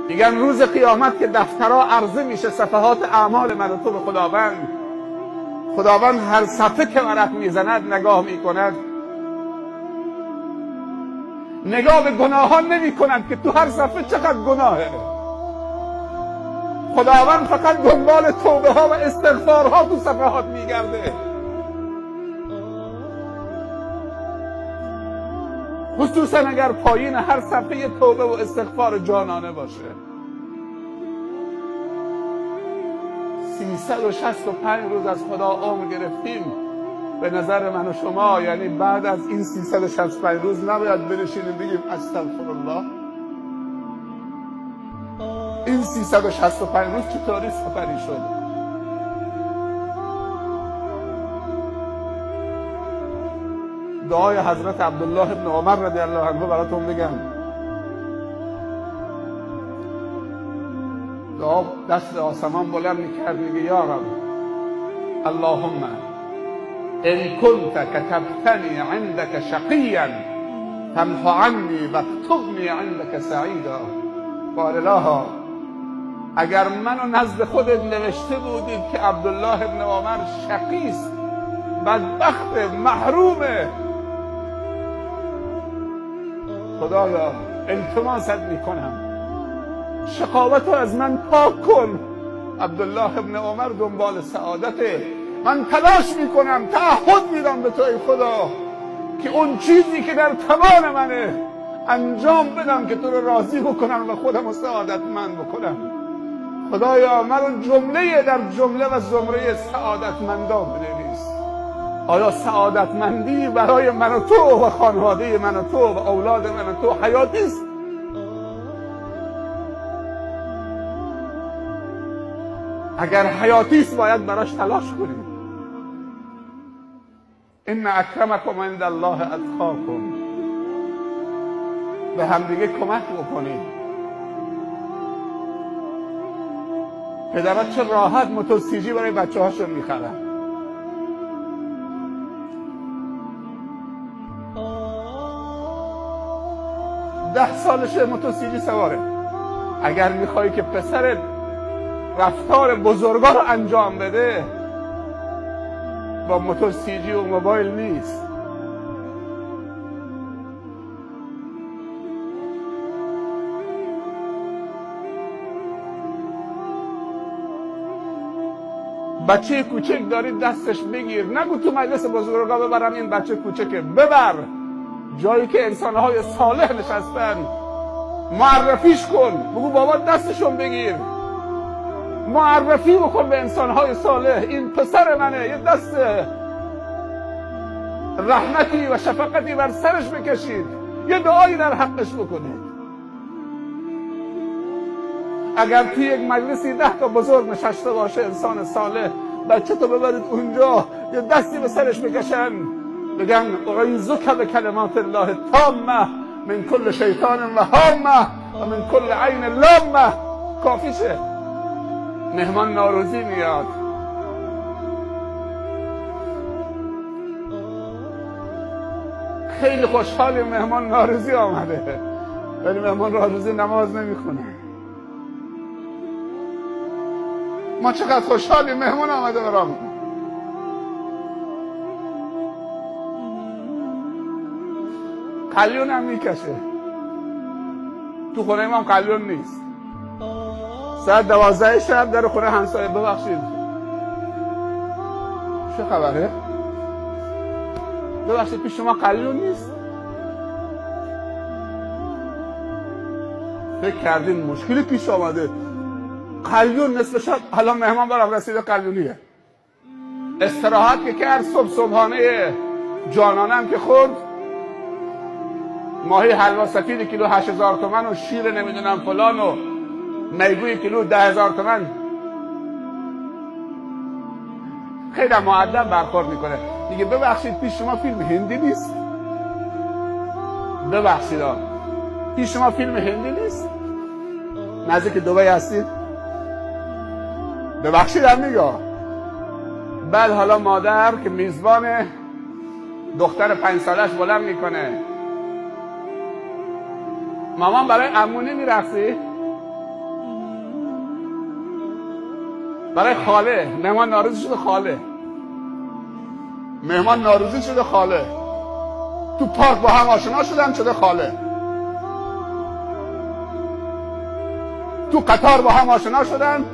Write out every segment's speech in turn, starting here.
میگن روز قیامت که دفترها عرضه میشه صفحات اعمال من و تو به خداوند، خداوند هر صفحه که ورق میزند نگاه میکند، نگاه به گناهان نمی کند که تو هر صفحه چقدر گناهه. خداوند فقط دنبال توبه ها و استغفارها تو صفحات میگرده. خصوصا اگر پایین هر صفحه توبه و استغفار جانانه باشه. 365 روز از خدا عمر گرفتیم. به نظر من و شما یعنی بعد از این 365 روز نباید بنشینیم بگیم استغفرالله. این 365 روز چطوری سپری شد؟ دعای حضرت عبدالله ابن عمر رضی الله عنه براتون بگم. دعا دست آسمان بلند میکرد، میگه یا رب اللهم ان كنت كتبتني عندك شقيا فامح عني واكتبني عندك سعيدا. قال الها اگر منو نزد خودت نوشته بودید که عبدالله ابن عمر شقیست، بدبخت، محرومه، خدایا التماست میکنم شقاوت رو از من پاک کن. عبدالله ابن عمر دنبال سعادته. من تلاش میکنم، تعهد میدم به تو ای خدا که اون چیزی که در توان منه انجام بدم که تو رو راضی بکنم و خودم رو سعادتمند بکنم. خدایا من جمله در جمله و زمره سعادتمندان بنویس. آیا سعادتمندی برای من و تو و خانواده من و تو و اولاد من و تو حیاتی است؟ اگر حیاتی است باید براش تلاش کنیم. ان اکرمکم عند الله اتقاکم. به همدیگه کمک بکنید. پدرها چه راحت موتورسیجی برای بچه هاشون میخرن. ده سالشه موتورسیجی سواره. اگر میخوای که پسرت رفتار بزرگا رو انجام بده با موتورسیجی و موبایل نیست. بچه کوچک داری دستش بگیر، نگو تو مجلس بزرگا ببرم این بچه کوچکه، ببر جایی که انسانهای صالح نشستن، معرفیش کن، بگو بابا دستشون بگیر، معرفی بکن به انسانهای صالح این پسر منه، یه دست رحمتی و شفقتی بر سرش بکشید، یه دعایی در حقش بکنید. اگر توی یک مجلسی 10 تا بزرگ نشسته باشه انسان صالح، بچه تو ببرید اونجا یه دستی به سرش بکشن بگن اعوذک بکلمات الله التامه من کل شیطان و هامه و من کل عین لامه. کافیشه. مهمان نوروزی میاد، خیلی خوشحالی مهمان نوروزی آمده، ولی مهمان نوروزی نماز نمیخونه. ما چقدر خوشحالی مهمان آمده برام. قلیون هم میکشه. تو خونه ما قلیون نیست. ساعت 12 شب در خونه همسایه ببخشید چه خبره؟ ببخشید پیش شما قلیون نیست؟ فکر کردین مشکلی پیش آمده؟ قلیون نصف شب حالا مهمان برام رسیده قلیونیه. استراحت که کرد صبحانه جانانم که خورد، ماهی حلوا سفید کیلو 8000 تومن و شیر نمیدونم فلان و میگوی کیلو 10000 تومن. خیلی مؤدب برخورد میکنه، میگه ببخشید پیش شما فیلم هندی نیست؟ ببخشید پیش شما فیلم هندی نیست؟ نزدیک دبی هستید؟ ببخشید هم میگه. بعد حالا مادر که میزبان دختر 5 سالش بلند میکنه، مامان برای عمو نمیرقصی؟ برای خاله مهمان ناراضی شده، خاله مهمان ناراضی شده، خاله تو پارک با هم آشنا شدن شده خاله، تو قطار با هم آشنا شدن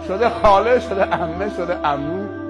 شده خاله، شده عمه، شده عمو.